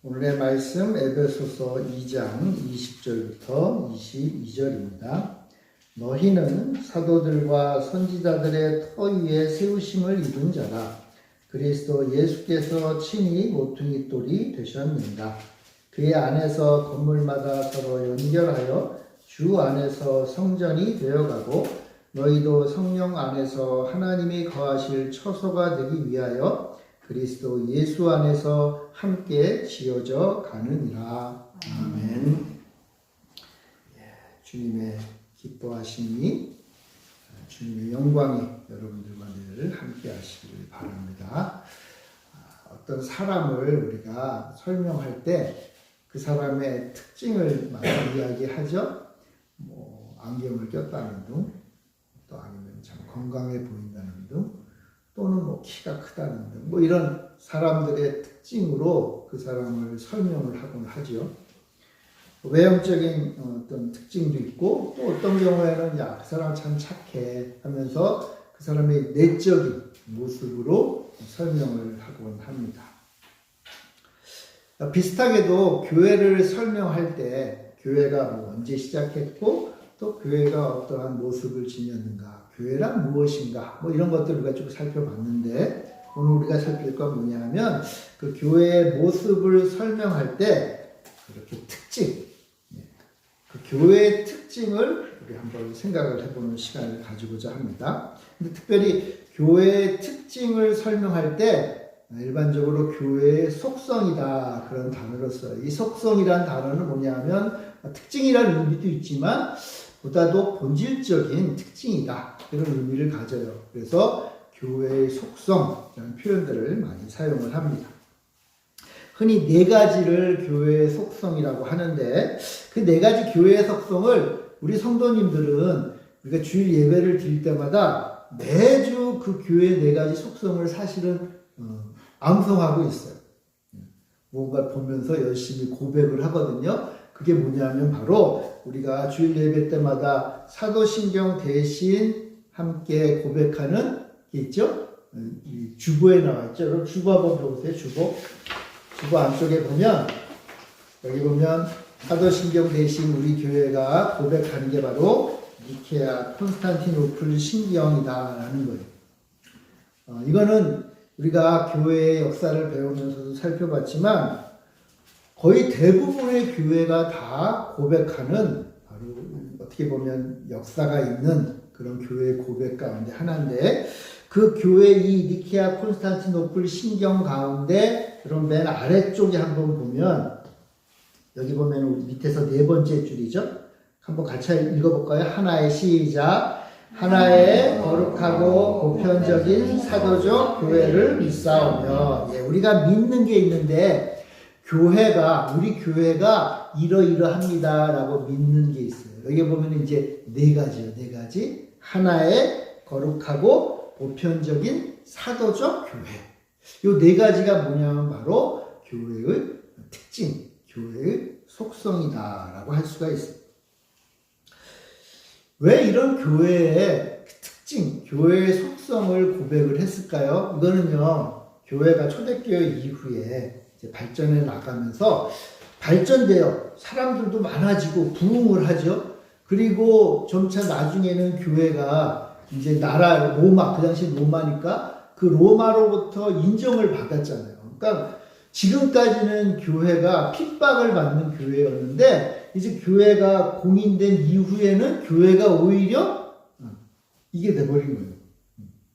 오늘의 말씀 에베소서 2장 20절부터 22절입니다. 너희는 사도들과 선지자들의 터 위에 세우심을 입은 자라. 그리스도 예수께서 친히 모퉁이 돌이 되셨느니라. 그의 안에서 건물마다 서로 연결하여 주 안에서 성전이 되어가고 너희도 성령 안에서 하나님이 거하실 처소가 되기 위하여 그리스도 예수 안에서 함께 지어져 가느니라. 아멘. 주님의 기뻐하심이, 주님의 영광이 여러분들과 늘 함께 하시길 바랍니다. 어떤 사람을 우리가 설명할 때 그 사람의 특징을 많이 이야기하죠. 안경을 꼈다는 등, 또 아니면 참 건강해 보인다는 등, 또는 키가 크다는 등, 이런 사람들의 특징으로 그 사람을 설명을 하곤 하죠. 외형적인 어떤 특징도 있고, 또 어떤 경우에는 그 사람 참 착해 하면서 그 사람의 내적인 모습으로 설명을 하곤 합니다. 비슷하게도 교회를 설명할 때 교회가 언제 시작했고, 또 교회가 어떠한 모습을 지녔는가, 교회란 무엇인가, 이런 것들을 우리가 좀 살펴봤는데, 오늘 우리가 살필 건 뭐냐면 그 교회의 모습을 설명할 때 그렇게 특징, 그 교회의 특징을 우리 한번 생각을 해보는 시간을 가지고자 합니다. 근데 특별히 교회의 특징을 설명할 때 일반적으로 교회의 속성이다, 그런 단어를 써요. 이 속성이란 단어는 뭐냐면 특징이라는 의미도 있지만 보다도 본질적인 특징이다, 이런 의미를 가져요. 그래서 교회의 속성이라는 표현들을 많이 사용을 합니다. 흔히 네 가지를 교회의 속성이라고 하는데, 그 네 가지 교회의 속성을 우리 성도님들은 우리가 주일 예배를 드릴 때마다 매주 그 교회의 네 가지 속성을 사실은 암송하고 있어요. 뭔가 보면서 열심히 고백을 하거든요. 그게 뭐냐면 바로 우리가 주일 예배 때마다 사도신경 대신 함께 고백하는 게 있죠. 이 주보에 나와 있죠. 여러분 주보 한번 보세요. 주보 안쪽에 보면, 여기 보면 사도신경 대신 우리 교회가 고백하는 게 바로 니케아 콘스탄티노플 신경이다라는 거예요. 이거는 우리가 교회의 역사를 배우면서도 살펴봤지만 거의 대부분의 교회가 다 고백하는, 바로 어떻게 보면 역사가 있는 그런 교회의 고백 가운데 하나인데, 그 교회 이 니케아 콘스탄티노플 신경 가운데 그럼 맨 아래쪽에 한번 보면, 여기 보면 밑에서 네 번째 줄이죠. 한번 같이 읽어볼까요? 하나의 시작. 하나의 거룩하고 보편적인 사도적 교회를 믿사오며. 우리가 믿는 게 있는데, 우리 교회가 이러이러합니다라고 믿는 게 있어요. 여기 보면 이제 네 가지요. 네 가지. 하나의 거룩하고 보편적인 사도적 교회. 이 네 가지가 뭐냐면 바로 교회의 특징, 교회의 속성이다라고 할 수가 있습니다. 왜 이런 교회의 특징, 교회의 속성을 고백을 했을까요? 이거는요, 교회가 초대교회 이후에 이제 발전해 나가면서 발전돼요. 사람들도 많아지고 부흥을 하죠. 그리고 점차 나중에는 교회가 이제 나라 로마, 그 당시 로마니까 그 로마로부터 인정을 받았잖아요. 그러니까 지금까지는 교회가 핍박을 받는 교회였는데, 이제 교회가 공인된 이후에는 교회가 오히려 이게 돼버린 거예요.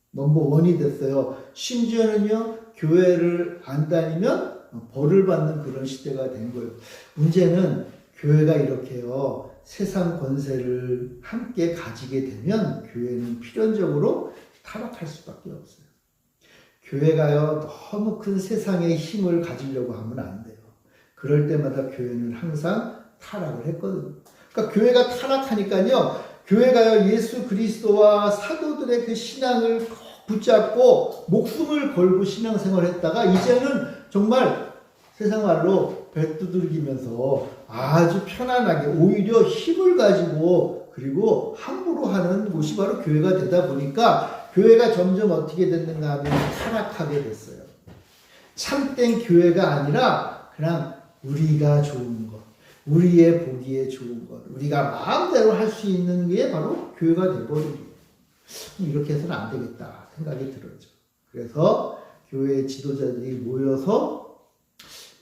넘버원이 됐어요. 심지어는요, 교회를 안 다니면 벌을 받는 그런 시대가 된 거예요. 문제는 교회가 이렇게요, 세상 권세를 함께 가지게 되면 교회는 필연적으로 타락할 수밖에 없어요. 교회가요, 너무 큰 세상의 힘을 가지려고 하면 안 돼요. 그럴 때마다 교회는 항상 타락을 했거든요. 그러니까 교회가 타락하니까요, 교회가요, 예수 그리스도와 사도들의 그 신앙을 붙잡고 목숨을 걸고 신앙생활을 했다가 이제는 정말 세상 말로 배 두들기면서 아주 편안하게 오히려 힘을 가지고 그리고 함부로 하는 곳이 바로 교회가 되다 보니까 교회가 점점 어떻게 됐는가 하면 타락하게 됐어요. 참된 교회가 아니라 그냥 우리가 좋은 것, 우리의 보기에 좋은 것, 우리가 마음대로 할 수 있는 게 바로 교회가 되버리기. 이렇게 해서는 안 되겠다 생각이 들었죠. 그래서 교회 지도자들이 모여서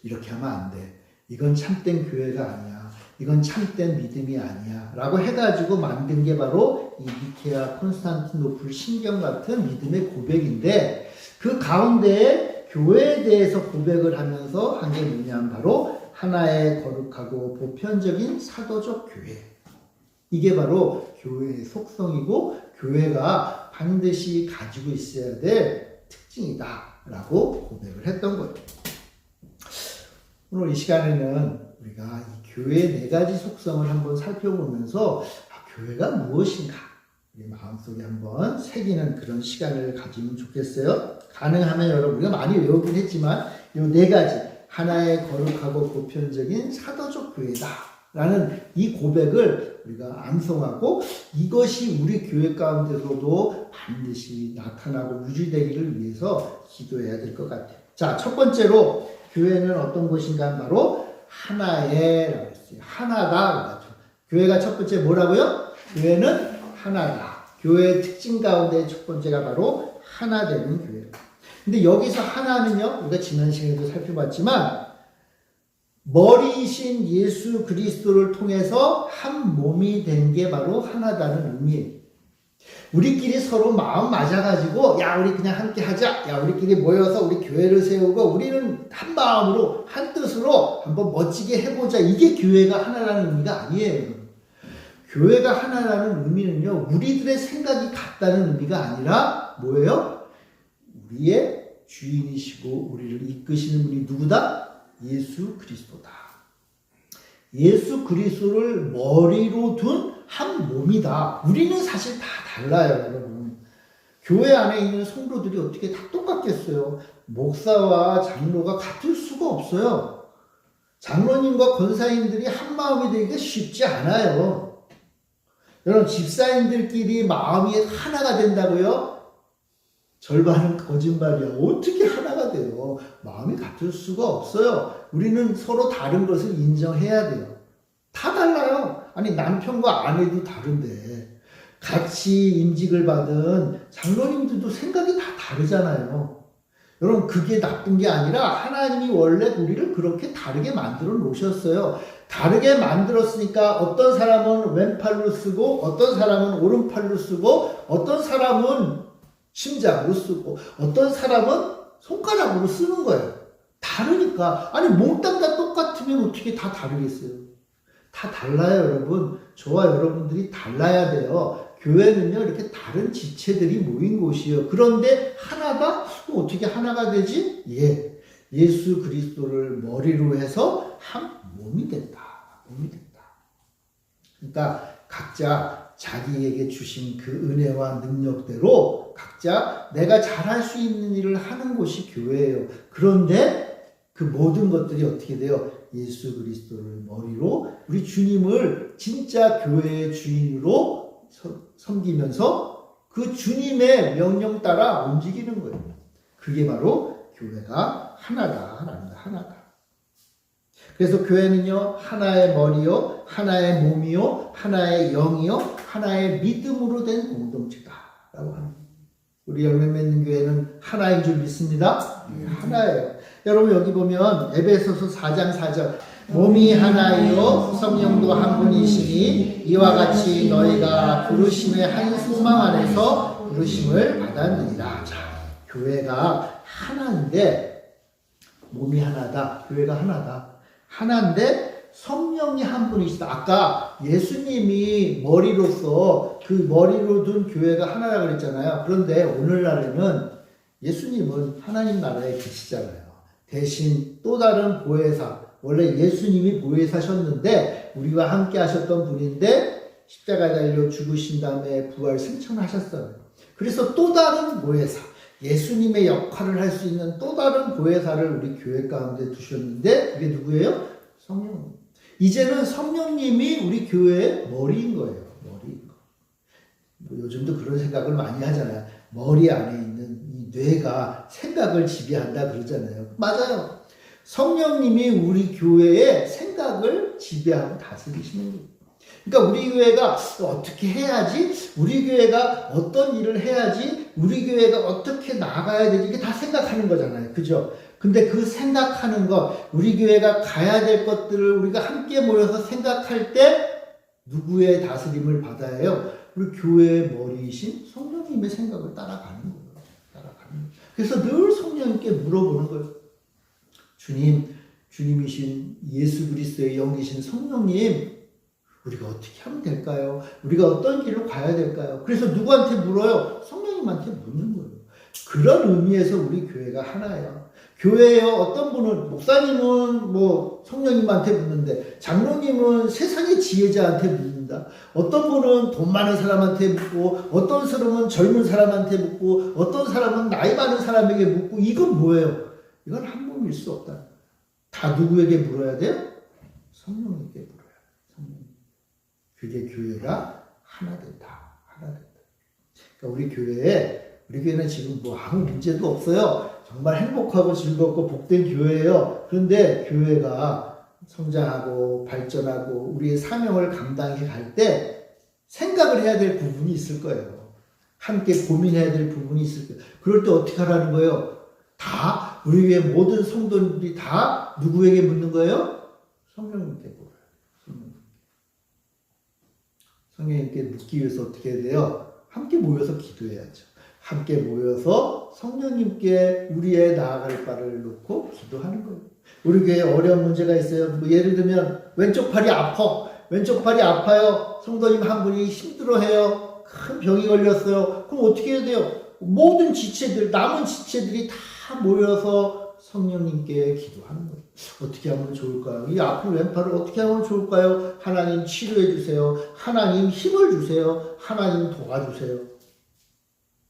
이렇게 하면 안 돼. 이건 참된 교회가 아니야. 이건 참된 믿음이 아니야. 라고 해가지고 만든 게 바로 이 니케아 콘스탄티노플 신경 같은 믿음의 고백인데, 그 가운데에 교회에 대해서 고백을 하면서 한 게 뭐냐면 바로 하나의 거룩하고 보편적인 사도적 교회. 이게 바로 교회의 속성이고 교회가 반드시 가지고 있어야 될 특징이다 라고 고백을 했던 거예요. 오늘 이 시간에는 우리가 이 교회의 4가지 속성을 한번 살펴보면서 교회가 무엇인가 우리 마음속에 한번 새기는 그런 시간을 가지면 좋겠어요. 가능하면 여러분, 우리가 많이 외우긴 했지만 이 4가지, 하나의 거룩하고 보편적인 사도적 교회다 라는 이 고백을 우리가 암송하고, 이것이 우리 교회 가운데서도 반드시 나타나고 유지되기를 위해서 기도해야 될 것 같아요. 자, 첫 번째로 교회는 어떤 곳인가? 바로 하나의 라고 했어요. 하나다. 교회가 첫 번째 뭐라고요? 교회는 하나다. 교회의 특징 가운데 첫 번째가 바로 하나 되는 교회. 근데 여기서 하나는요, 우리가 지난 시간에도 살펴봤지만 머리이신 예수 그리스도를 통해서 한 몸이 된 게 바로 하나다는 의미예요. 우리끼리 서로 마음 맞아가지고 야 우리 그냥 함께 하자, 야 우리끼리 모여서 우리 교회를 세우고 우리는 한 마음으로 한 뜻으로 한번 멋지게 해보자, 이게 교회가 하나라는 의미가 아니에요. 교회가 하나라는 의미는요, 우리들의 생각이 같다는 의미가 아니라 뭐예요? 우리의 주인이시고 우리를 이끄시는 분이 누구다? 예수 그리스도다. 예수 그리스도를 머리로 둔 한 몸이다. 우리는 사실 다 달라요, 여러분. 교회 안에 있는 성도들이 어떻게 다 똑같겠어요? 목사와 장로가 같을 수가 없어요. 장로님과 권사님들이 한 마음이 되기가 쉽지 않아요. 여러분, 집사님들끼리 마음이 하나가 된다고요? 절반은 거짓말이야. 어떻게 하나가 돼요? 마음이 같을 수가 없어요. 우리는 서로 다른 것을 인정해야 돼요. 다 달라요. 아니, 남편과 아내도 다른데 같이 임직을 받은 장로님들도 생각이 다 다르잖아요. 여러분, 그게 나쁜 게 아니라 하나님이 원래 우리를 그렇게 다르게 만들어 놓으셨어요. 다르게 만들었으니까 어떤 사람은 왼팔로 쓰고 어떤 사람은 오른팔로 쓰고 어떤 사람은 심장으로 쓰고 어떤 사람은 손가락으로 쓰는 거예요. 다르니까. 아니, 몽땅 다 똑같으면 어떻게 다 다르겠어요? 다 달라요, 여러분. 저와 여러분들이 달라야 돼요. 교회는요, 이렇게 다른 지체들이 모인 곳이에요. 그런데 하나가 어떻게 하나가 되지? 예수 그리스도를 머리로 해서 한 몸이 됐다. 몸이 됐다. 그러니까 각자 자기에게 주신 그 은혜와 능력대로 각자 내가 잘할 수 있는 일을 하는 곳이 교회예요. 그런데 그 모든 것들이 어떻게 돼요? 예수 그리스도를 머리로 우리 주님을 진짜 교회의 주인으로 섬기면서 그 주님의 명령 따라 움직이는 거예요. 그게 바로 교회가 하나다라는 거예요. 하나다. 그래서 교회는요, 하나의 머리요, 하나의 몸이요, 하나의 영이요, 하나의 믿음으로 된 공동체다라고 합니다. 우리 열매 맺는 교회는 하나인 줄 믿습니다. 하나예요. 여러분, 여기 보면 에베소서 4장 4절, 몸이 하나이요 성령도 한 분이시니 이와 같이 너희가 부르심의 한 소망 안에서 부르심을 받았느니라. 자, 교회가 하나인데, 몸이 하나다. 교회가 하나다. 하나인데 성령이 한 분이시다. 아까 예수님이 머리로서 그 머리로 둔 교회가 하나라고 그랬잖아요. 그런데 오늘날에는 예수님은 하나님 나라에 계시잖아요. 대신 또 다른 보혜사, 원래 예수님이 보혜사셨는데 우리와 함께 하셨던 분인데 십자가에 달려 죽으신 다음에 부활 승천하셨어요. 그래서 또 다른 보혜사, 예수님의 역할을 할 수 있는 또 다른 보혜사를 우리 교회 가운데 두셨는데 그게 누구예요? 성령. 이제는 성령님이 우리 교회의 머리인 거예요. 머리인 거. 뭐 요즘도 그런 생각을 많이 하잖아요. 머리 안에 있는 이 뇌가 생각을 지배한다 그러잖아요. 맞아요. 성령님이 우리 교회의 생각을 지배하고 다스리시는 거예요. 그러니까 우리 교회가 어떻게 해야지, 우리 교회가 어떤 일을 해야지, 우리 교회가 어떻게 나가야 되지, 이게 다 생각하는 거잖아요. 그죠? 근데 그 생각하는 것, 우리 교회가 가야 될 것들을 우리가 함께 모여서 생각할 때 누구의 다스림을 받아야 해요? 우리 교회의 머리이신 성령님의 생각을 따라가는 거예요. 따라가는 거예요. 그래서 늘 성령님께 물어보는 거예요. 주님이신 예수 그리스도의 영이신 성령님, 우리가 어떻게 하면 될까요? 우리가 어떤 길로 가야 될까요? 그래서 누구한테 물어요? 성령님한테 묻는 거예요. 그런 의미에서 우리 교회가 하나예요. 교회에 어떤 분은, 목사님은 뭐 성령님한테 묻는데, 장로님은 세상의 지혜자한테 묻는다. 어떤 분은 돈 많은 사람한테 묻고, 어떤 사람은 젊은 사람한테 묻고, 어떤 사람은 나이 많은 사람에게 묻고, 이건 뭐예요? 이건 한 몸일 수 없다. 다 누구에게 물어야 돼요? 성령님께 물어야 돼요. 성령님. 그게 교회가 하나 된다. 하나 된다. 그러니까 우리 교회는 지금 뭐 아무 문제도 없어요. 정말 행복하고 즐겁고 복된 교회예요. 그런데 교회가 성장하고 발전하고 우리의 사명을 감당해 갈 때 생각을 해야 될 부분이 있을 거예요. 함께 고민해야 될 부분이 있을 거예요. 그럴 때 어떻게 하라는 거예요? 다 우리 교회 모든 성도들이 다 누구에게 묻는 거예요? 성령님께 물어요. 성령님께 묻기 위해서 어떻게 해야 돼요? 함께 모여서 기도해야죠. 함께 모여서 성령님께 우리의 나아갈 바를 놓고 기도하는 거예요. 우리 교회에 어려운 문제가 있어요. 뭐 예를 들면 왼쪽 팔이 아파. 왼쪽 팔이 아파요. 성도님 한 분이 힘들어해요. 큰 병이 걸렸어요. 그럼 어떻게 해야 돼요? 모든 지체들, 남은 지체들이 다 모여서 성령님께 기도하는 거예요. 어떻게 하면 좋을까요? 이 아픈 왼팔을 어떻게 하면 좋을까요? 하나님 치료해 주세요. 하나님 힘을 주세요. 하나님 도와주세요.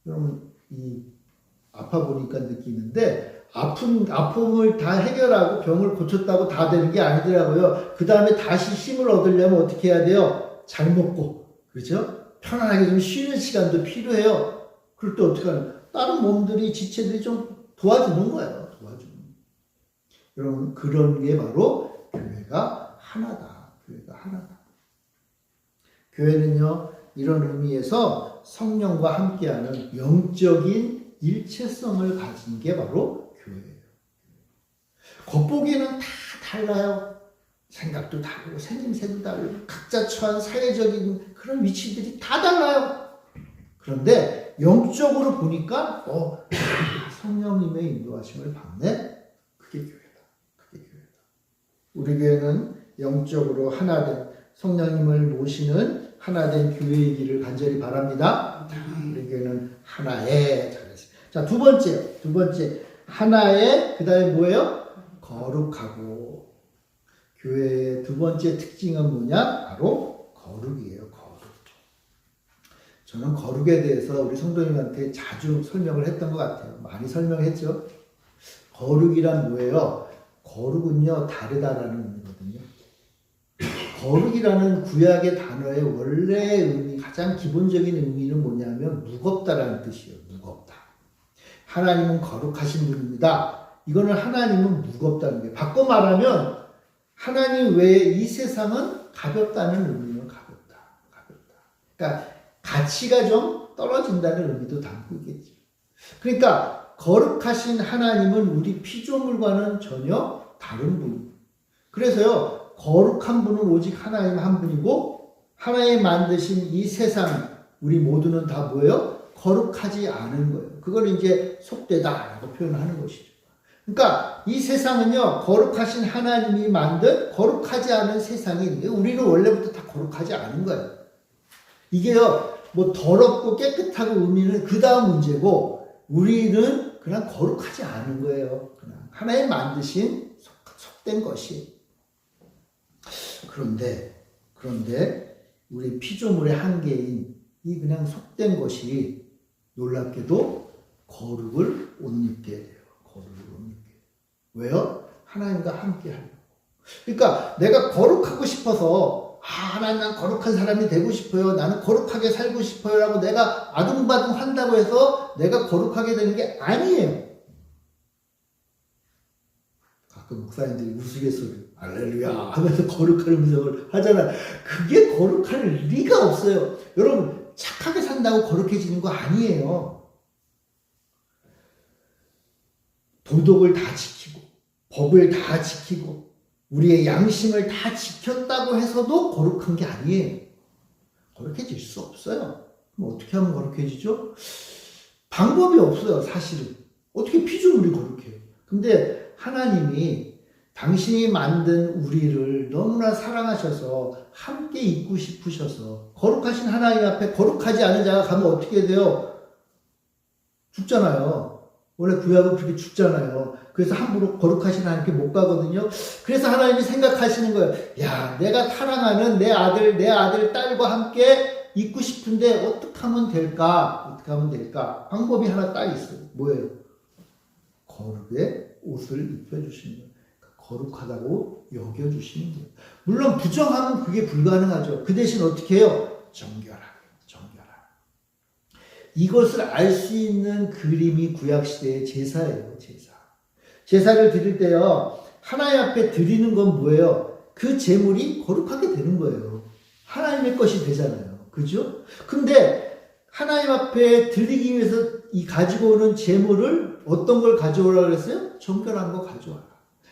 여러분, 이 아파 보니까 느끼는데 아픔을 다 해결하고 병을 고쳤다고 다 되는 게 아니더라고요. 그 다음에 다시 힘을 얻으려면 어떻게 해야 돼요? 잘 먹고, 그렇죠? 편안하게 좀 쉬는 시간도 필요해요. 그럴 때 어떻게 하는? 다른 몸들이 지체들이 좀 도와주는 거예요. 도와주는. 여러분, 그런 게 바로 교회가 하나다. 교회가 하나다. 교회는요, 이런 의미에서 성령과 함께하는 영적인 일체성을 가진 게 바로 교회예요. 겉보기에는 다 달라요. 생각도 다르고 생김새도 다르고 각자 처한 사회적인 그런 위치들이 다 달라요. 그런데 영적으로 보니까 성령님의 인도하심을 받네. 그게 교회다. 그게 교회다. 우리 교회는 영적으로 하나된 성령님을 모시는 하나된 교회이기를 간절히 바랍니다. 우리 교회는 하나의, 잘했습니다. 자, 두 번째 하나의, 그 다음에 뭐예요? 거룩하고. 교회의 두 번째 특징은 뭐냐? 바로 거룩이에요. 거룩. 저는 거룩에 대해서 우리 성도님한테 자주 설명을 했던 것 같아요. 많이 설명했죠. 거룩이란 뭐예요? 거룩은요, 다르다라는 의미거든요. 거룩이라는 구약의 단어의 원래의 의미, 가장 기본적인 의미는 뭐냐면 무겁다라는 뜻이에요. 무겁다. 하나님은 거룩하신 분입니다. 이거는 하나님은 무겁다는 거예요. 바꿔 말하면 하나님 외에 이 세상은 가볍다는 의미는 가볍다. 그러니까 가치가 좀 떨어진다는 의미도 담고 있겠죠. 그러니까 거룩하신 하나님은 우리 피조물과는 전혀 다른 분. 그래서요, 거룩한 분은 오직 하나님 한 분이고, 하나님 만드신 이 세상, 우리 모두는 다 뭐예요? 거룩하지 않은 거예요. 그걸 이제 속되다라고 표현하는 것이죠. 그러니까 이 세상은요, 거룩하신 하나님이 만든 거룩하지 않은 세상이, 우리는 원래부터 다 거룩하지 않은 거예요. 이게요, 뭐 더럽고 깨끗하고 의미는 그 다음 문제고, 우리는 그냥 거룩하지 않은 거예요. 그냥 하나님 만드신 속된 것이. 그런데 우리 피조물의 한계인 이 그냥 속된 것이 놀랍게도 거룩을 못 입게 돼요. 거룩을 못 입게. 왜요? 하나님과 함께 하려고. 그러니까 내가 거룩하고 싶어서 하나님, 난 거룩한 사람이 되고 싶어요. 나는 거룩하게 살고 싶어요. 라고 내가 아둥바둥 한다고 해서 내가 거룩하게 되는 게 아니에요. 가끔 목사님들이 우스갯소리 할렐루야 하면서 거룩한 음성을 하잖아요. 그게 거룩할 리가 없어요. 여러분 착하게 산다고 거룩해지는 거 아니에요. 도덕을 다 지키고 법을 다 지키고 우리의 양심을 다 지켰다고 해서도 거룩한 게 아니에요. 거룩해질 수 없어요. 그럼 어떻게 하면 거룩해지죠? 방법이 없어요. 사실은. 어떻게 피조물이 거룩해요? 근데 하나님이 당신이 만든 우리를 너무나 사랑하셔서 함께 있고 싶으셔서 거룩하신 하나님 앞에 거룩하지 않은 자가 가면 어떻게 돼요? 죽잖아요. 원래 구약은 그렇게 죽잖아요. 그래서 함부로 거룩하신 하나님께 못 가거든요. 그래서 하나님이 생각하시는 거예요. 야, 내가 사랑하는 내 아들, 딸과 함께 있고 싶은데 어떻게 하면 될까? 어떻게 하면 될까? 방법이 하나 딱 있어요. 뭐예요? 거룩의 옷을 입혀주시는 거예요. 거룩하다고 여겨주시는 거예요. 물론 부정하면 그게 불가능하죠. 그 대신 어떻게 해요? 정결하게. 이것을 알 수 있는 그림이 구약시대의 제사예요. 제사를 드릴 때요. 하나님 앞에 드리는 건 뭐예요? 그 제물이 거룩하게 되는 거예요. 하나님의 것이 되잖아요. 그죠? 근데 하나님 앞에 드리기 위해서 이 가지고 오는 제물을 어떤 걸 가져오라고 그랬어요? 정결한 거 가져와라.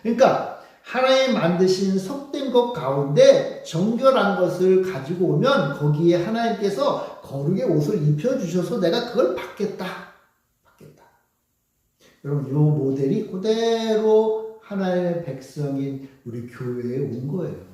그러니까 하나님 만드신 속된 것 가운데 정결한 것을 가지고 오면 거기에 하나님께서 거룩의 옷을 입혀주셔서 내가 그걸 받겠다. 여러분 이 모델이 그대로 하나님의 백성인 우리 교회에 온 거예요.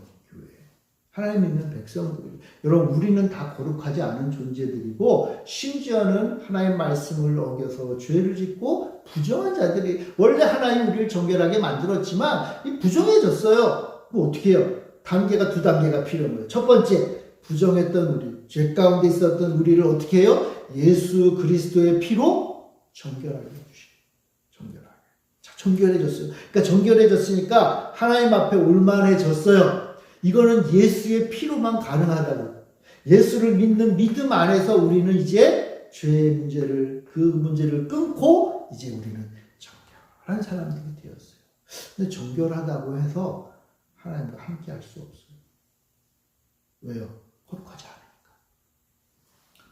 하나님 믿는 백성들. 여러분 우리는 다 거룩하지 않은 존재들이고 심지어는 하나님 말씀을 어겨서 죄를 짓고 부정한 자들이 원래 하나님 우리를 정결하게 만들었지만 이 부정해졌어요. 뭐 어떻게 해요? 단계가 두 단계가 필요한 거예요. 첫 번째 부정했던 우리 죄 가운데 있었던 우리를 어떻게 해요? 예수 그리스도의 피로 정결하게 해주시고 정결하게. 자, 정결해졌어요. 그러니까 정결해졌으니까 하나님 앞에 올만해졌어요. 이거는 예수의 피로만 가능하다고. 예수를 믿는 믿음 안에서 우리는 이제 죄의 문제를, 그 문제를 끊고 이제 우리는 정결한 사람들이 되었어요. 근데 정결하다고 해서 하나님과 함께 할 수 없어요. 왜요? 거룩하지 않으니까.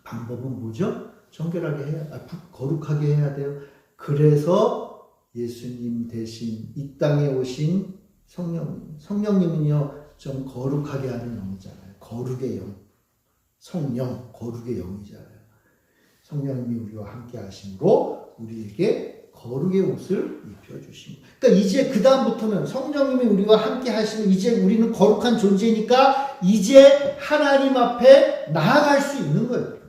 방법은 뭐죠? 정결하게 거룩하게 해야 돼요. 그래서 예수님 대신 이 땅에 오신 성령님은요, 좀 거룩하게 하는 영이잖아요. 거룩의 영. 성령, 거룩의 영이잖아요. 성령님이 우리와 함께 하심으로 우리에게 거룩의 옷을 입혀주십니다. 그러니까 이제 그 다음부터는 성령님이 우리와 함께 하시면 이제 우리는 거룩한 존재니까 이제 하나님 앞에 나아갈 수 있는 거예요.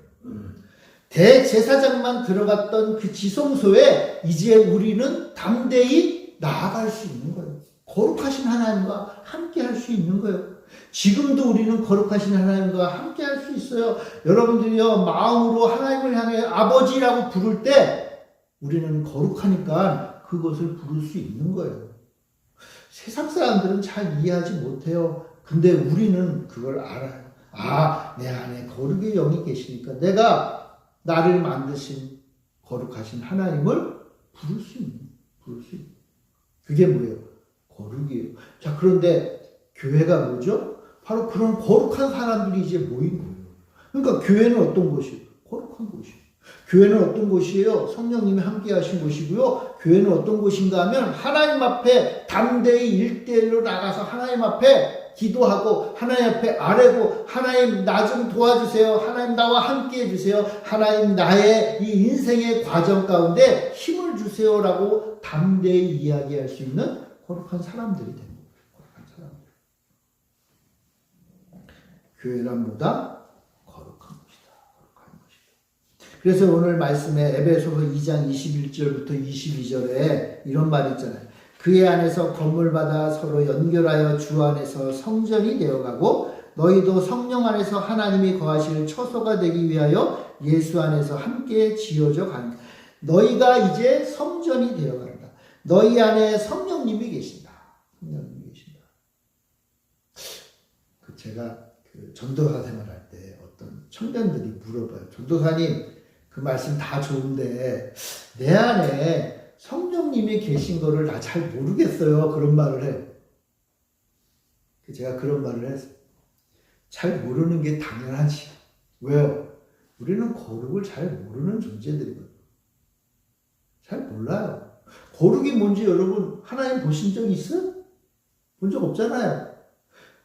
대제사장만 들어갔던 그 지성소에 이제 우리는 담대히 나아갈 수 있는 거예요. 거룩하신 하나님과 함께 할 수 있는 거예요. 지금도 우리는 거룩하신 하나님과 함께 할 수 있어요. 여러분들이요, 마음으로 하나님을 향해 아버지라고 부를 때 우리는 거룩하니까 그것을 부를 수 있는 거예요. 세상 사람들은 잘 이해하지 못해요. 근데 우리는 그걸 알아요. 아, 내 안에 거룩의 영이 계시니까 내가 나를 만드신 거룩하신 하나님을 부를 수 있는. 그게 뭐예요? 거룩이에요. 자, 그런데 교회가 뭐죠? 바로 그런 거룩한 사람들이 이제 모인 거예요. 그러니까 교회는 어떤 곳이에요? 거룩한 곳이에요. 교회는 어떤 곳이에요? 성령님이 함께 하신 곳이고요. 교회는 어떤 곳인가 하면 하나님 앞에 담대히 1대1로 나가서 하나님 앞에 기도하고 하나님 앞에 아뢰고 하나님 나 좀 도와주세요. 하나님 나와 함께 해주세요. 하나님 나의 이 인생의 과정 가운데 힘을 주세요라고 담대히 이야기할 수 있는 거룩한 사람들이 됩니다. 거룩한 사람들. 교회란 뭐다? 거룩한 것이다. 그래서 오늘 말씀에 에베소서 2장 21절부터 22절에 이런 말이 있잖아요. 그의 안에서 건물 받아 서로 연결하여 주 안에서 성전이 되어가고 너희도 성령 안에서 하나님이 거하실 처소가 되기 위하여 예수 안에서 함께 지어져 간다. 너희가 이제 성전이 되어간다. 너희 안에 성령님이 계신다. 제가 전도사 생활할 때 어떤 청년들이 물어봐요. 전도사님, 그 말씀 다 좋은데 내 안에 성령님이 계신 거를 나 잘 모르겠어요. 그런 말을 해요. 제가 그런 말을 했어요. 잘 모르는 게 당연하지. 왜요? 우리는 거룩을 잘 모르는 존재들이거든요. 잘 몰라요. 거룩이 뭔지 여러분 하나님 보신 적 있어요? 본 적 없잖아요.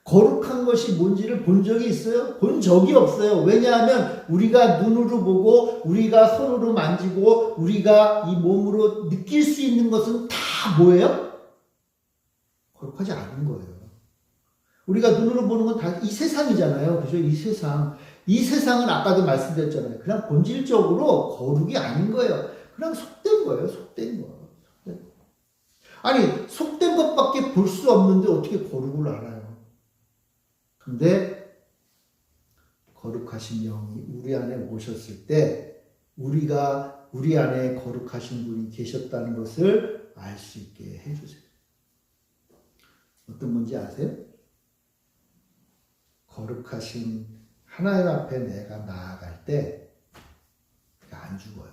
거룩한 것이 뭔지를 본 적이 있어요? 본 적이 없어요. 왜냐하면 우리가 눈으로 보고 우리가 손으로 만지고 우리가 이 몸으로 느낄 수 있는 것은 다 뭐예요? 거룩하지 않은 거예요. 우리가 눈으로 보는 건 다 이 세상이잖아요. 그죠? 이 세상. 이 세상은 아까도 말씀드렸잖아요. 그냥 본질적으로 거룩이 아닌 거예요. 그냥 속된 거예요. 속된 거. 아니, 속된 것밖에 볼 수 없는데 어떻게 거룩을 알아요? 근데 거룩하신 영이 우리 안에 오셨을 때 우리가 우리 안에 거룩하신 분이 계셨다는 것을 알 수 있게 해주세요. 어떤 건지 아세요? 거룩하신 하나님 앞에 내가 나아갈 때 안 죽어요.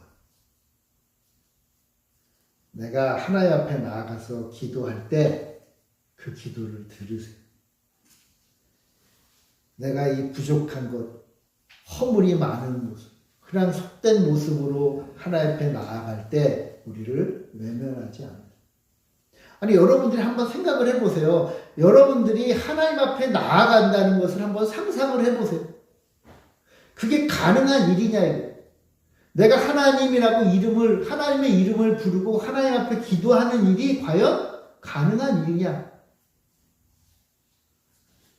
내가 하나님 앞에 나아가서 기도할 때 그 기도를 들으세요. 내가 이 부족한 것, 허물이 많은 모습, 그냥 속된 모습으로 하나님 앞에 나아갈 때 우리를 외면하지 않아요. 아니, 여러분들이 한번 생각을 해보세요. 여러분들이 하나님 앞에 나아간다는 것을 한번 상상을 해보세요. 그게 가능한 일이냐, 이거. 내가 하나님이라고 하나님의 이름을 부르고 하나님 앞에 기도하는 일이 과연 가능한 일이냐?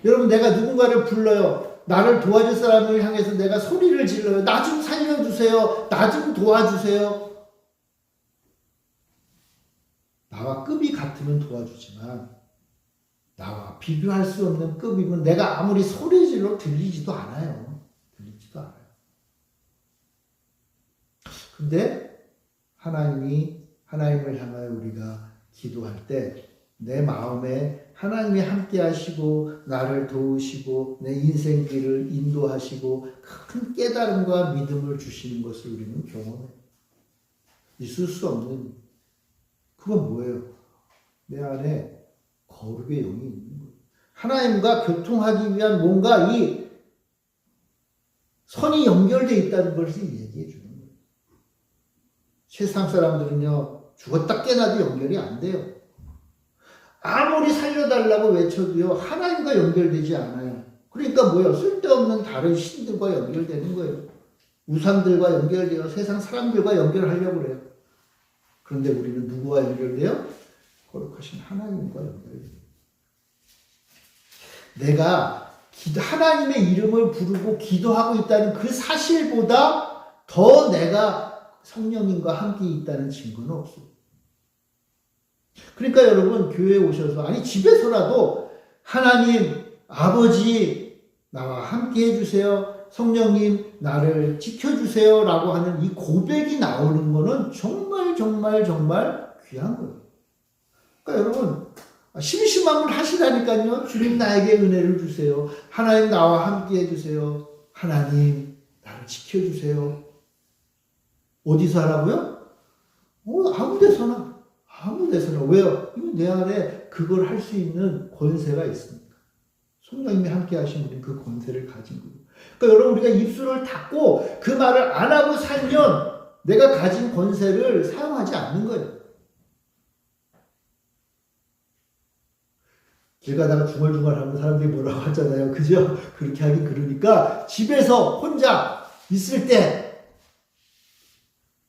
여러분, 내가 누군가를 불러요. 나를 도와줄 사람을 향해서 내가 소리를 질러요. 나 좀 살려주세요. 나 좀 도와주세요. 나와 급이 같으면 도와주지만 나와 비교할 수 없는 급이면 내가 아무리 소리 질러 들리지도 않아요. 들리지도 않아요. 근데 하나님을 향하여 우리가 기도할 때 내 마음에 하나님이 함께 하시고 나를 도우시고 내 인생길을 인도하시고 큰 깨달음과 믿음을 주시는 것을 우리는 경험해요. 있을 수 없는, 그건 뭐예요? 내 안에 거룩의 영이 있는 거예요. 하나님과 교통하기 위한 뭔가 이 선이 연결되어 있다는 것을 얘기해 주는 거예요. 세상 사람들은요, 죽었다 깨나도 연결이 안 돼요. 아무리 살려달라고 외쳐도요, 하나님과 연결되지 않아요. 그러니까 뭐예요? 쓸데없는 다른 신들과 연결되는 거예요. 우상들과 연결되어 세상 사람들과 연결하려고 그래요. 그런데 우리는 누구와 연결돼요? 거룩하신 하나님과 연결돼요. 내가 하나님의 이름을 부르고 기도하고 있다는 그 사실보다 더 내가 성령님과 함께 있다는 증거는 없어요. 그러니까 여러분, 교회에 오셔서, 아니 집에서라도 하나님, 아버지 나와 함께 해주세요. 성령님 나를 지켜주세요 라고 하는 이 고백이 나오는 거는 정말 귀한 거예요. 그러니까 여러분, 심심함을 하시라니까요. 주님 나에게 은혜를 주세요. 하나님 나와 함께 해주세요. 하나님 나를 지켜주세요. 어디서 하라고요? 아무 데서나. 왜요? 내 안에 그걸 할 수 있는 권세가 있습니다. 성령님이 함께 하신 우리는 그 권세를 가진 거예요. 그러니까 여러분, 우리가 입술을 닫고 그 말을 안 하고 살면 내가 가진 권세를 사용하지 않는 거예요. 길 가다가 중얼중얼 하는 사람들이 뭐라고 하잖아요. 그죠? 그렇게 하긴 그러니까 집에서 혼자 있을 때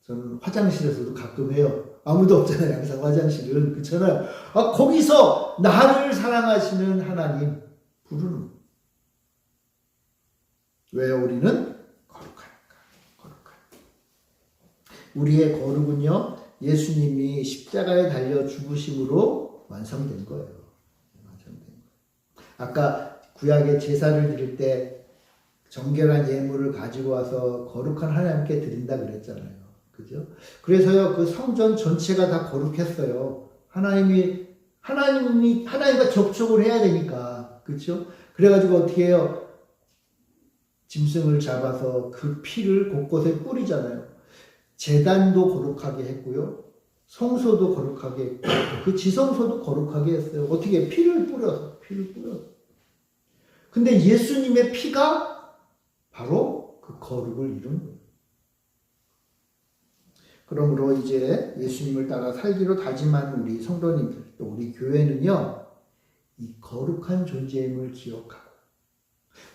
저는 화장실에서도 가끔 해요. 아무도 없잖아요. 항상 화장실은. 그렇잖아요. 거기서 나를 사랑하시는 하나님 부르는 거예요. 왜요? 우리는 거룩하니까. 우리의 거룩은요, 예수님이 십자가에 달려 죽으심으로 완성된 거예요. 아까 구약의 제사를 드릴 때 정결한 예물을 가지고 와서 거룩한 하나님께 드린다 그랬잖아요. 그죠? 그래서요, 그 성전 전체가 다 거룩했어요. 하나님과 접촉을 해야 되니까. 그죠? 그래가지고 어떻게 해요? 짐승을 잡아서 그 피를 곳곳에 뿌리잖아요. 제단도 거룩하게 했고요. 성소도 거룩하게 했고 그 지성소도 거룩하게 했어요. 어떻게? 피를 뿌려서. 근데 예수님의 피가 바로 그 거룩을 이룬 거예요. 그러므로 이제 예수님을 따라 살기로 다짐한 우리 성도님들, 또 우리 교회는요, 이 거룩한 존재임을 기억하고,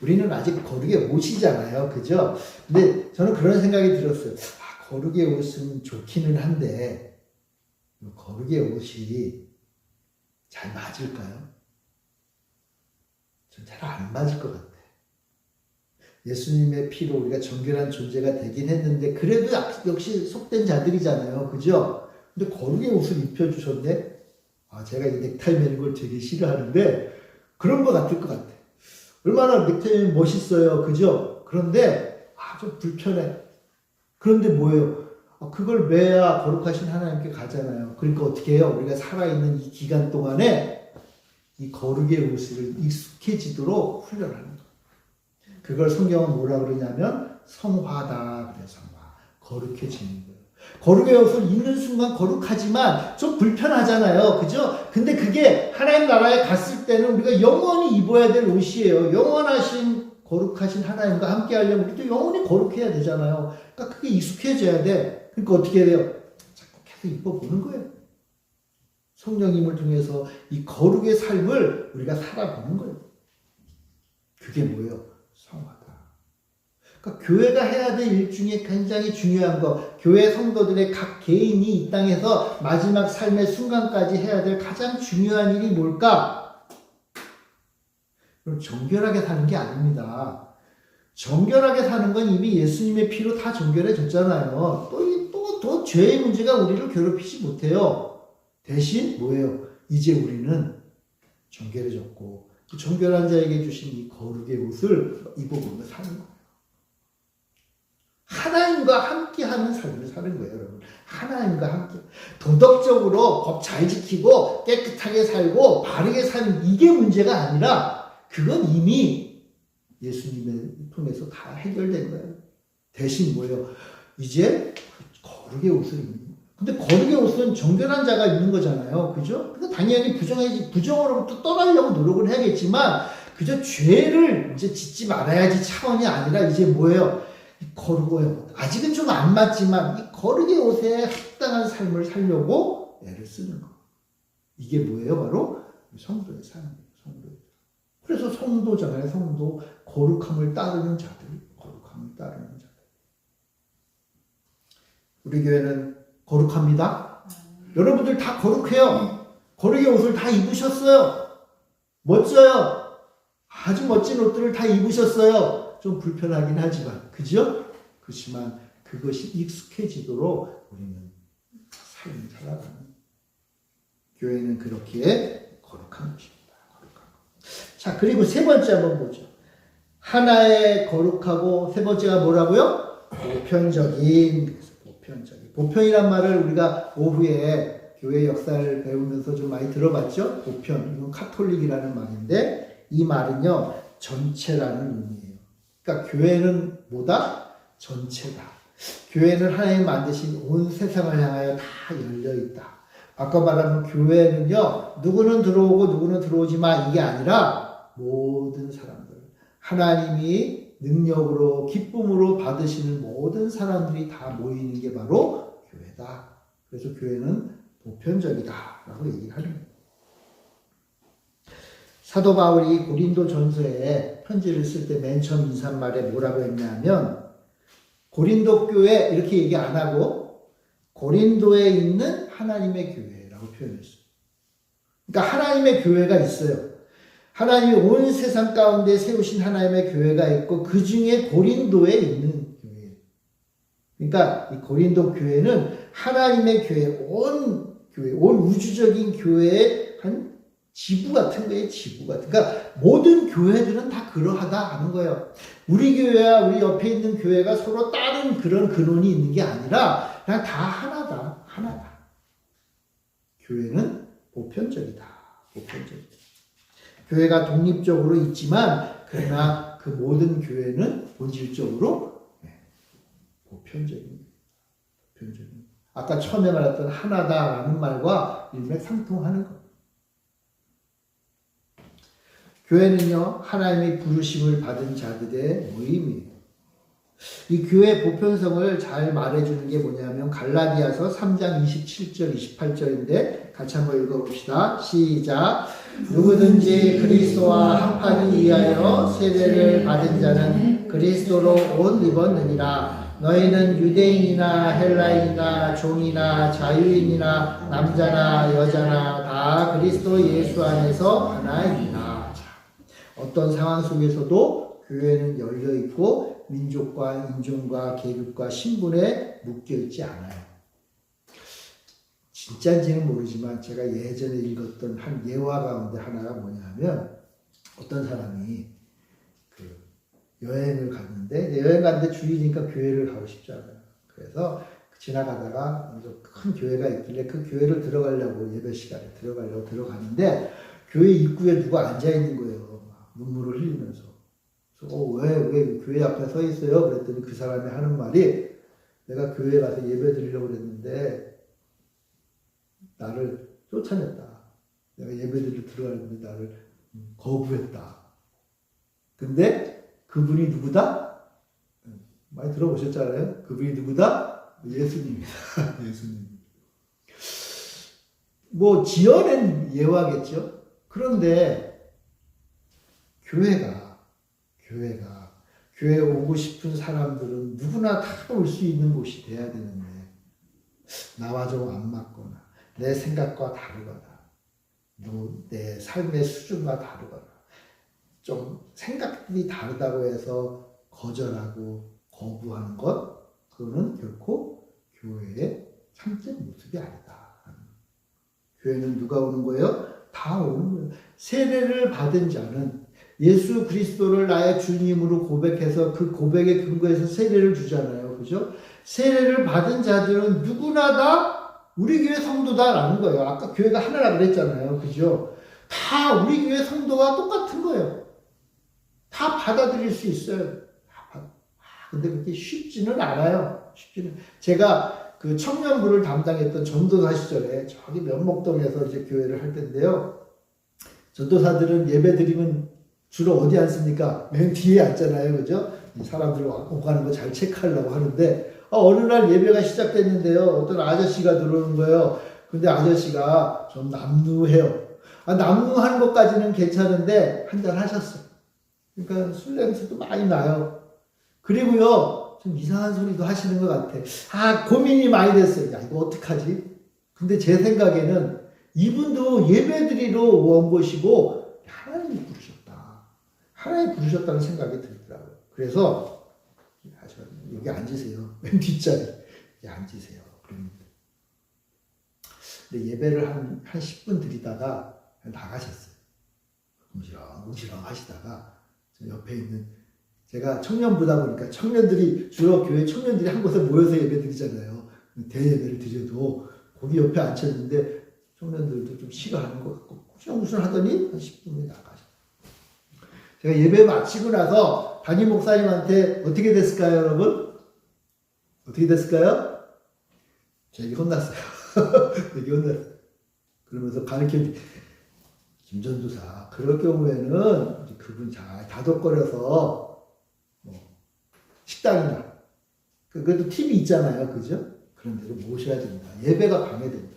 우리는 아직 거룩의 옷이잖아요. 그죠? 근데 저는 그런 생각이 들었어요. 거룩의 옷은 좋기는 한데, 거룩의 옷이 잘 맞을까요? 전 잘 안 맞을 것 같아요. 예수님의 피로 우리가 정결한 존재가 되긴 했는데 그래도 역시 속된 자들이잖아요. 그죠? 근데 거룩의 옷을 입혀주셨네? 제가 이 넥타이 매는 걸 되게 싫어하는데 그런 것 같을 것 같아. 얼마나 넥타이 멋있어요. 그죠? 그런데 좀 불편해. 그런데 뭐예요? 그걸 매야 거룩하신 하나님께 가잖아요. 그러니까 어떻게 해요? 우리가 살아있는 이 기간 동안에 이 거룩의 옷을 익숙해지도록 훈련하는 거예요. 그걸 성경은 뭐라 그러냐면 성화다. 그래, 성화. 거룩해지는 거예요. 거룩의 옷을 입는 순간 거룩하지만 좀 불편하잖아요. 그죠? 근데 그게 하나님 나라에 갔을 때는 우리가 영원히 입어야 될 옷이에요. 영원하신 거룩하신 하나님과 함께 하려면 우리도 영원히 거룩해야 되잖아요. 그러니까 그게 익숙해져야 돼. 그러니까 어떻게 해야 돼요? 자꾸 계속 입어보는 거예요. 성령님을 통해서 이 거룩의 삶을 우리가 살아보는 거예요. 그게 뭐예요? 성화다. 그러니까 교회가 해야 될 일 중에 굉장히 중요한 거, 교회 성도들의 각 개인이 이 땅에서 마지막 삶의 순간까지 해야 될 가장 중요한 일이 뭘까? 그럼 정결하게 사는 게 아닙니다. 정결하게 사는 건 이미 예수님의 피로 다 정결해졌잖아요. 또 죄의 문제가 우리를 괴롭히지 못해요. 대신 뭐예요? 이제 우리는 정결해졌고 그 정결한 자에게 주신 이 거룩의 옷을 입어보며 사는 거예요. 하나님과 함께하는 삶을 사는 거예요, 여러분. 하나님과 함께. 도덕적으로 법 잘 지키고 깨끗하게 살고 바르게 사는 이게 문제가 아니라 그건 이미 예수님을 통해서 다 해결된 거예요. 대신 뭐예요? 이제 거룩의 옷을 입는 거예요. 근데 거룩의 옷은 정결한 자가 입는 거잖아요. 그죠? 근데 당연히 부정으로부터 떠나려고 노력을 해야겠지만 그저 죄를 이제 짓지 말아야지 차원이 아니라 이제 뭐예요? 거룩의 옷. 아직은 좀 안 맞지만 이 거룩의 옷에 합당한 삶을 살려고 애를 쓰는 거. 이게 뭐예요? 바로 성도의 삶이에요. 성도의 삶. 그래서 성도잖아요. 성도. 거룩함을 따르는 자들. 거룩함을 따르는 자들. 우리 교회는 거룩합니다. 여러분들 다 거룩해요. 거룩의 옷을 다 입으셨어요. 멋져요. 아주 멋진 옷들을 다 입으셨어요. 좀 불편하긴 하지만, 그죠? 그렇지만 그것이 익숙해지도록 우리는 삶을 살아가는 교회는 그렇게 거룩한 것입니다. 거룩한 것. 자, 그리고 세 번째 한번 보죠. 하나의 거룩하고 세 번째가 뭐라고요? 보편적인. 보편이란 말을 우리가 오후에 교회 역사를 배우면서 좀 많이 들어봤죠? 보편. 이건 카톨릭이라는 말인데 이 말은요, 전체라는 의미예요. 그러니까 교회는 뭐다? 전체다. 교회는 하나님 만드신 온 세상을 향하여 다 열려있다. 아까 말한 교회는요, 누구는 들어오고 누구는 들어오지 마 이게 아니라 모든 사람들. 하나님이 능력으로 기쁨으로 받으시는 모든 사람들이 다 모이는 게 바로 교회다. 그래서 교회는 보편적이다 라고 얘기하는 거예요. 사도 바울이 고린도 전서에 편지를 쓸 때 맨 처음 인사말에 뭐라고 했냐면 고린도 교회 이렇게 얘기 안 하고 고린도에 있는 하나님의 교회라고 표현했어요. 그러니까 하나님의 교회가 있어요. 하나님이 온 세상 가운데 세우신 하나님의 교회가 있고 그 중에 고린도에 있는 교회. 그러니까 이 고린도 교회는 하나님의 교회, 온 교회, 온 우주적인 교회의 한 지부 같은 거예요. 지부 같은. 그러니까 모든 교회들은 다 그러하다 하는 거예요. 우리 교회와 우리 옆에 있는 교회가 서로 다른 그런 근원이 있는 게 아니라 그냥 다 하나다. 하나다. 교회는 보편적이다. 보편적이다. 교회가 독립적으로 있지만 그러나 그 모든 교회는 본질적으로 보편적인. 아까 처음에 말했던 하나다라는 말과 일맥상통하는 것. 교회는요, 하나님의 부르심을 받은 자들의 모임이에요. 이 교회 보편성을 잘 말해주는 게 뭐냐면 갈라디아서 3장 27절 28절인데 같이 한번 읽어봅시다. 시작. 누구든지 그리스도와 합하기 위하여 세례를 받은 자는 그리스도로 옷 입었느니라. 너희는 유대인이나 헬라인이나 종이나 자유인이나 남자나 여자나 다 그리스도 예수 안에서 하나이니라. 어떤 상황 속에서도 교회는 열려있고 민족과 인종과 계급과 신분에 묶여있지 않아요. 진짜인지는 모르지만 제가 예전에 읽었던 한 예화 가운데 하나가 뭐냐면 어떤 사람이 여행을 갔는데 여행 갔는데 주일이니까 교회를 가고 싶지 않아요. 그래서 지나가다가 큰 교회가 있길래 그 교회를 들어가려고 예배 시간에 들어가려고 들어가는데 교회 입구에 누가 앉아있는 거예요. 막 눈물을 흘리면서. 왜 교회 앞에 서 있어요? 그랬더니 그 사람이 하는 말이 내가 교회에 가서 예배 드리려고 그랬는데 나를 쫓아냈다. 내가 예배드리러 들어가는데 나를 거부했다. 근데 그분이 누구다? 많이 들어보셨잖아요. 그분이 누구다? 예수님이다. 예수님. 뭐 지어낸 예화겠죠. 그런데 교회에 오고 싶은 사람들은 누구나 다 올 수 있는 곳이 돼야 되는데 나와 좀 안 맞거나 내 생각과 다르거나 내 삶의 수준과 다르거나 좀 생각들이 다르다고 해서 거절하고 거부하는 것, 그거는 결코 교회의 참된 모습이 아니다. 교회는 누가 오는 거예요? 다 오는 거예요. 세례를 받은 자는 예수 그리스도를 나의 주님으로 고백해서 그 고백에 근거해서 세례를 주잖아요. 그죠? 세례를 받은 자들은 누구나 다 우리 교회 성도다라는 거예요. 아까 교회가 하나라 그랬잖아요. 그죠? 다 우리 교회 성도와 똑같은 거예요. 다 받아들일 수 있어요. 근데 그게 쉽지는 않아요. 제가 그 청년부를 담당했던 전도사 시절에 저기 면목동에서 이제 교회를 할 텐데요. 전도사들은 예배 드리면 주로 어디 앉습니까? 맨 뒤에 앉잖아요. 그죠? 사람들 오가는 거 잘 체크하려고 하는데, 어느 날 예배가 시작됐는데요. 어떤 아저씨가 들어오는 거예요. 근데 아저씨가 좀 남루해요. 남루하는 것까지는 괜찮은데, 한잔 하셨어요. 그러니까 술 냄새도 많이 나요. 그리고요, 좀 이상한 소리도 하시는 것 같아. 고민이 많이 됐어요. 야, 이거 어떡하지? 근데 제 생각에는 이분도 예배 드리러 온 것이고, 하나님이 부르셨다. 하나님 부르셨다는 생각이 들더라고요. 그래서 여기 앉으세요. 맨 뒷자리. 여기 앉으세요. 근데 예배를 한 10분 드리다가 나가셨어요. 웅시렁 하시다가 옆에 있는 제가 청년부다 보니까 주로 교회 청년들이 한 곳에 모여서 예배 드리잖아요. 대예배를 드려도 거기 옆에 앉혔는데 청년들도 좀 싫어하는 것 같고 꾸준꾸준 하더니 한 10분이 나가셨어요. 제가 예배 마치고 나서 담임 목사님한테 어떻게 됐을까요, 여러분? 어떻게 됐을까요? 되게 혼났어요. 되게 혼났어요. 그러면서 가르쳐주고, 김전도사, 그럴 경우에는 그분 잘 다독거려서, 식당이나, 그래도 팁이 있잖아요. 그죠? 그런 데로 모셔야 된다. 예배가 방해된다.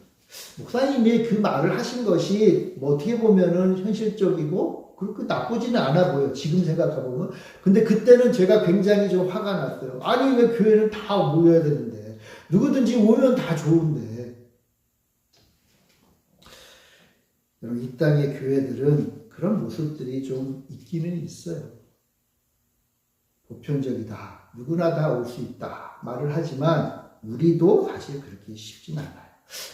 목사님이 그 말을 하신 것이, 어떻게 보면은 현실적이고, 그렇게 나쁘지는 않아 보여. 지금 생각해보면. 근데 그때는 제가 굉장히 좀 화가 났어요. 아니, 왜 교회는 다 모여야 되는데. 누구든지 오면 다 좋은데. 이 땅의 교회들은 그런 모습들이 좀 있기는 있어요. 보편적이다. 누구나 다 올 수 있다. 말을 하지만 우리도 사실 그렇게 쉽진 않아요.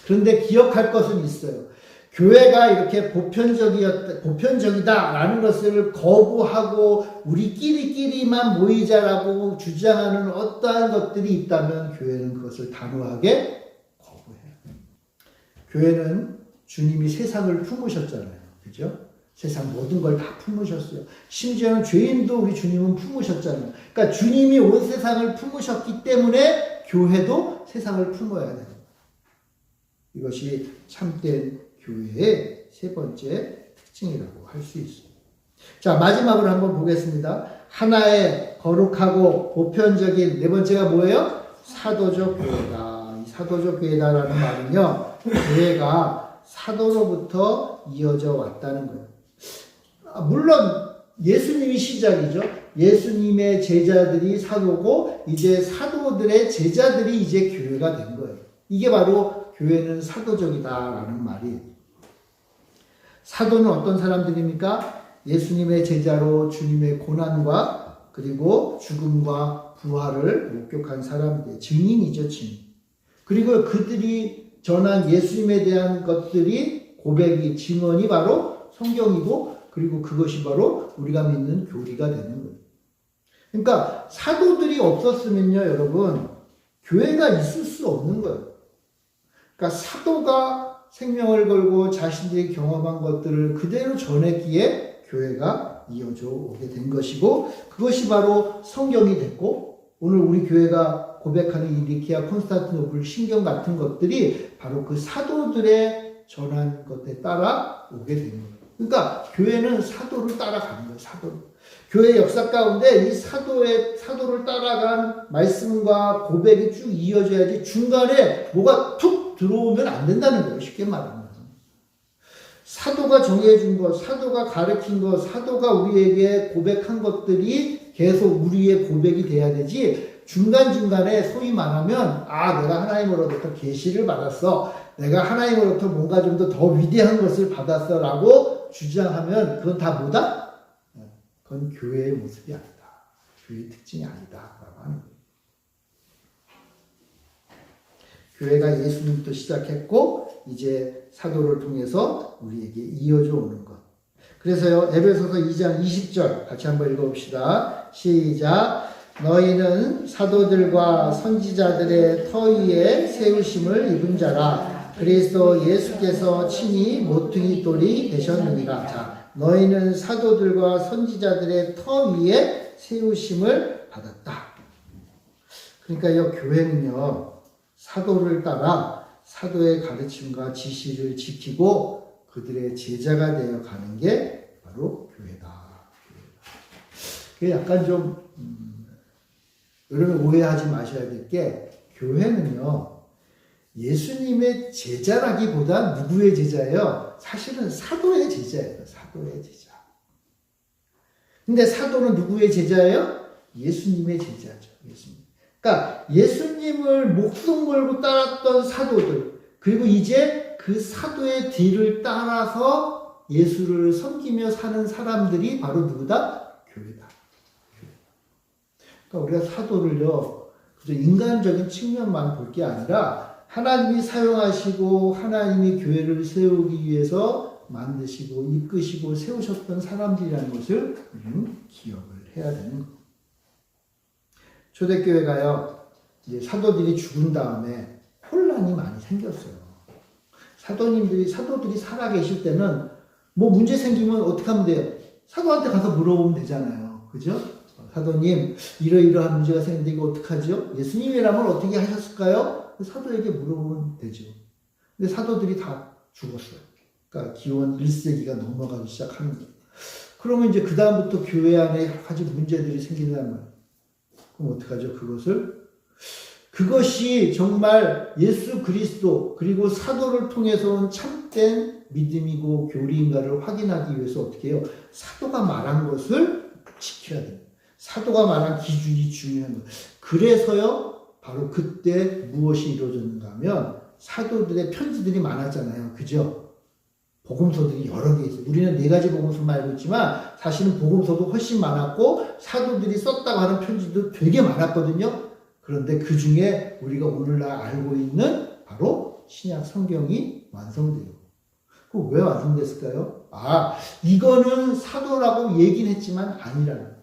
그런데 기억할 것은 있어요. 교회가 이렇게 보편적이다라는 것을 거부하고 우리끼리만 모이자라고 주장하는 어떠한 것들이 있다면 교회는 그것을 단호하게 거부해요. 교회는 주님이 세상을 품으셨잖아요. 그죠? 세상 모든 걸 다 품으셨어요. 심지어는 죄인도 우리 주님은 품으셨잖아요. 그러니까 주님이 온 세상을 품으셨기 때문에 교회도 세상을 품어야 돼요. 이것이 참된 교회의 세 번째 특징이라고 할 수 있습니다. 자, 마지막으로 한번 보겠습니다. 하나의 거룩하고 보편적인 네 번째가 뭐예요? 사도적 교회다. 이 사도적 교회다라는 말은요, 교회가 사도로부터 이어져 왔다는 거예요. 물론 예수님이 시작이죠. 예수님의 제자들이 사도고 이제 사도들의 제자들이 이제 교회가 된 거예요. 이게 바로 교회는 사도적이다라는 말이에요. 사도는 어떤 사람들입니까? 예수님의 제자로 주님의 고난과 그리고 죽음과 부활을 목격한 사람들, 증인이죠, 증인. 그리고 그들이 전한 예수님에 대한 것들이 고백이, 증언이 바로 성경이고, 그리고 그것이 바로 우리가 믿는 교리가 되는 거예요. 그러니까 사도들이 없었으면요, 여러분, 교회가 있을 수 없는 거예요. 그러니까 사도가 생명을 걸고 자신들이 경험한 것들을 그대로 전했기에 교회가 이어져 오게 된 것이고, 그것이 바로 성경이 됐고, 오늘 우리 교회가 고백하는 이 니케아, 콘스탄티노플 신경 같은 것들이 바로 그 사도들의 전한 것에 따라 오게 된 거예요. 그러니까 교회는 사도를 따라가는 거예요. 사도를. 교회 역사 가운데 이 사도를 따라간 말씀과 고백이 쭉 이어져야지 중간에 뭐가 툭 들어오면 안 된다는 거예요. 쉽게 말하면. 사도가 정해준 것, 사도가 가르친 것, 사도가 우리에게 고백한 것들이 계속 우리의 고백이 돼야 되지, 중간중간에 소위 말하면, 내가 하나님으로부터 계시를 받았어, 내가 하나님으로부터 뭔가 좀 더 위대한 것을 받았어 라고 주장하면 그건 다 뭐다? 그건 교회의 모습이 아니다. 교회의 특징이 아니다 라고 하는 거예요. 교회가 예수님부터 시작했고 이제 사도를 통해서 우리에게 이어져 오는 것. 그래서요, 에베소서 2장 20절 같이 한번 읽어봅시다. 시작. 너희는 사도들과 선지자들의 터 위에 세우심을 입은 자라. 그리스도 예수께서 친히 모퉁이 돌이 되셨느니라. 자, 너희는 사도들과 선지자들의 터 위에 세우심을 받았다. 그러니까요, 교회는요, 사도를 따라 사도의 가르침과 지시를 지키고 그들의 제자가 되어 가는 게 바로 교회다. 그게 약간 좀 여러분 오해하지 마셔야 될 게, 교회는요, 예수님의 제자라기보다 누구의 제자예요? 사실은 사도의 제자예요. 사도의 제자. 근데 사도는 누구의 제자예요? 예수님의 제자죠. 예수님. 그러니까 예수님을 목숨 걸고 따랐던 사도들, 그리고 이제 그 사도의 뒤를 따라서 예수를 섬기며 사는 사람들이 바로 누구다? 교회다. 그러니까 우리가 사도를요, 그저 인간적인 측면만 볼 게 아니라 하나님이 사용하시고 하나님이 교회를 세우기 위해서 만드시고 이끄시고 세우셨던 사람들이라는 것을 기억을 해야 되는 거예요. 초대교회가요, 이제 사도들이 죽은 다음에 혼란이 많이 생겼어요. 사도들이 살아계실 때는 뭐 문제 생기면 어떻게 하면 돼요? 사도한테 가서 물어보면 되잖아요. 그죠? 사도님, 이러이러한 문제가 생기는데 이거 어떡하죠? 예수님이라면 어떻게 하셨을까요? 사도에게 물어보면 되죠. 근데 사도들이 다 죽었어요. 그러니까 기원 1세기가 넘어가기 시작하는 거예요. 그러면 이제 그다음부터 교회 안에 아주 문제들이 생긴단 말이에요. 그럼 어떡하죠? 그것이 정말 예수 그리스도 그리고 사도를 통해서 온 참된 믿음이고 교리인가를 확인하기 위해서 어떻게 해요? 사도가 말한 것을 지켜야 돼요. 사도가 말한 기준이 중요한 거예요. 그래서요, 바로 그때 무엇이 이루어졌는가 하면 사도들의 편지들이 많았잖아요. 그죠? 복음서들이 여러 개 있어요. 우리는 4가지 복음서만 알고 있지만 사실은 복음서도 훨씬 많았고 사도들이 썼다고 하는 편지도 되게 많았거든요. 그런데 그 중에 우리가 오늘날 알고 있는 바로 신약 성경이 완성돼요. 그거 왜 완성됐을까요? 이거는 사도라고 얘기는 했지만 아니라는 거예요.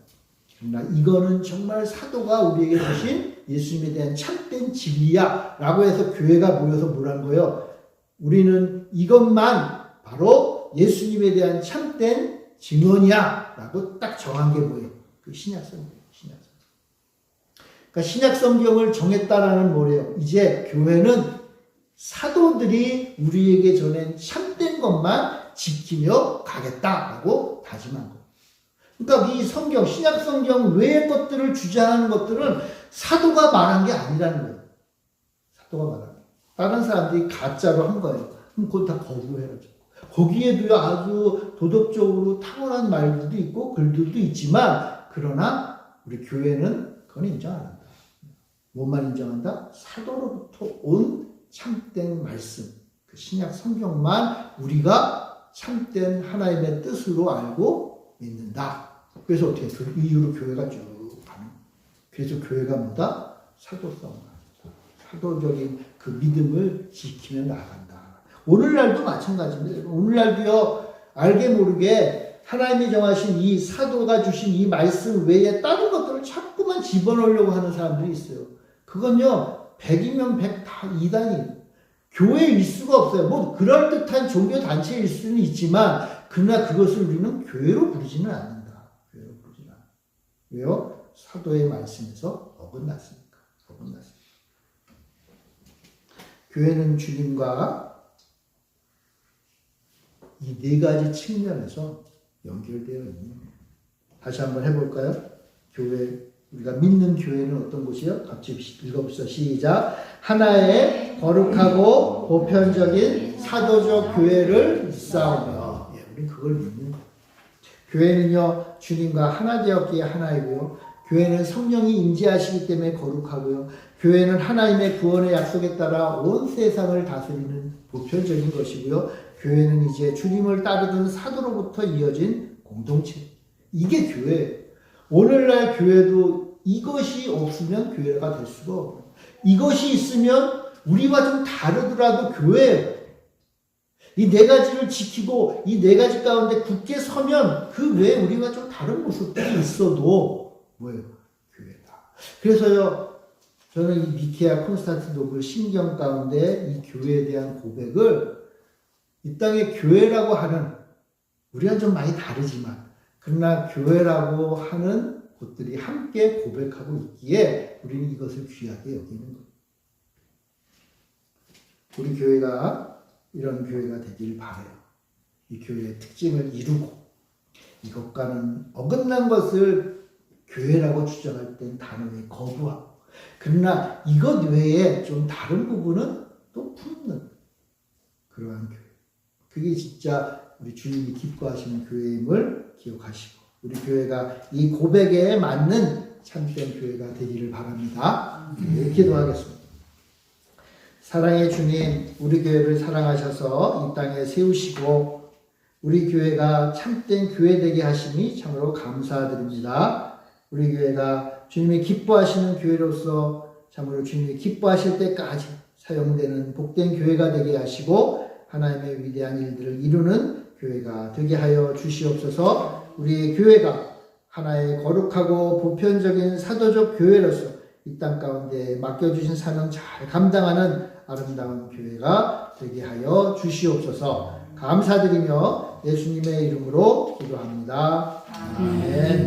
그러나 이거는 정말 사도가 우리에게 주신 예수님에 대한 참된 진리야 라고 해서 교회가 모여서 뭐라는 거예요? 우리는 이것만 바로 예수님에 대한 참된 증언이야 라고 딱 정한 게 뭐예요? 그 신약성경이에요. 그러니까 신약성경을 정했다라는 뭐래요? 이제 교회는 사도들이 우리에게 전한 참된 것만 지키며 가겠다라고 다짐한 거예요. 그러니까 이 성경, 신약 성경 외의 것들을 주장하는 것들은 사도가 말한 게 아니라는 거예요. 사도가 말한 거예요. 다른 사람들이 가짜로 한 거예요. 그럼 그걸 다 거부해야죠. 거기에도 아주 도덕적으로 탁월한 말들도 있고 글들도 있지만, 그러나 우리 교회는 그건 인정 안 한다. 뭐만 인정한다? 사도로부터 온 참된 말씀, 그 신약 성경만 우리가 참된 하나님의 뜻으로 알고 믿는다. 그래서 어떻게 그 이유로 교회가 쭉 가는. 그래서 교회가 뭐다? 사도성, 사도적인 그 믿음을 지키며 나간다. 오늘날도 마찬가지입니다. 오늘날도요, 알게 모르게 하나님이 정하신 이 사도가 주신 이 말씀 외에 다른 것들을 자꾸만 집어넣으려고 하는 사람들이 있어요. 그건요, 100이면 100 다 이단이에요. 교회일 수가 없어요. 뭐 그럴듯한 종교 단체일 수는 있지만, 그러나 그것을 우리는 교회로 부르지는 않는다. 교회로 부르지는 않는다. 왜요? 사도의 말씀에서 어긋났으니까. 어긋났으니까. 교회는 주님과 이 네 가지 측면에서 연결되어 있는 거예요. 다시 한번 해볼까요? 교회, 우리가 믿는 교회는 어떤 곳이요? 같이 읽어봅시다. 시작. 하나의 거룩하고 보편적인 사도적 교회를 쌓으며. 우리 그걸 믿는 거예요. 교회는요, 주님과 하나 되었기에 하나이고요. 교회는 성령이 임재하시기 때문에 거룩하고요. 교회는 하나님의 구원의 약속에 따라 온 세상을 다스리는 보편적인 것이고요. 교회는 이제 주님을 따르던 사도로부터 이어진 공동체. 이게 교회예요. 오늘날 교회도 이것이 없으면 교회가 될 수가 없어요. 이것이 있으면 우리와 좀 다르더라도 교회예요. 이 네 가지를 지키고 이 네 가지 가운데 굳게 서면 그 외에 우리가 좀 다른 모습들이 있어도 뭐예요? 교회다. 그래서요, 저는 이 니케아 콘스탄티노플 신경 가운데 이 교회에 대한 고백을 이 땅의 교회라고 하는, 우리가 좀 많이 다르지만 그러나 교회라고 하는 곳들이 함께 고백하고 있기에 우리는 이것을 귀하게 여기는 거예요. 우리 교회가 이런 교회가 되길 바라요. 이 교회의 특징을 이루고 이것과는 어긋난 것을 교회라고 주장할 땐 단호히 거부하고, 그러나 이것 외에 좀 다른 부분은 또 품는 그러한 교회. 그게 진짜 우리 주님이 기뻐하시는 교회임을 기억하시고, 우리 교회가 이 고백에 맞는 참된 교회가 되기를 바랍니다. 네, 기도하겠습니다. 사랑의 주님, 우리 교회를 사랑하셔서 이 땅에 세우시고 우리 교회가 참된 교회 되게 하심이 참으로 감사드립니다. 우리 교회가 주님이 기뻐하시는 교회로서 참으로 주님이 기뻐하실 때까지 사용되는 복된 교회가 되게 하시고 하나님의 위대한 일들을 이루는 교회가 되게 하여 주시옵소서. 우리의 교회가 하나의 거룩하고 보편적인 사도적 교회로서 이 땅 가운데 맡겨주신 사명 잘 감당하는 아름다운 교회가 되게 하여 주시옵소서. 감사드리며 예수님의 이름으로 기도합니다. 아멘.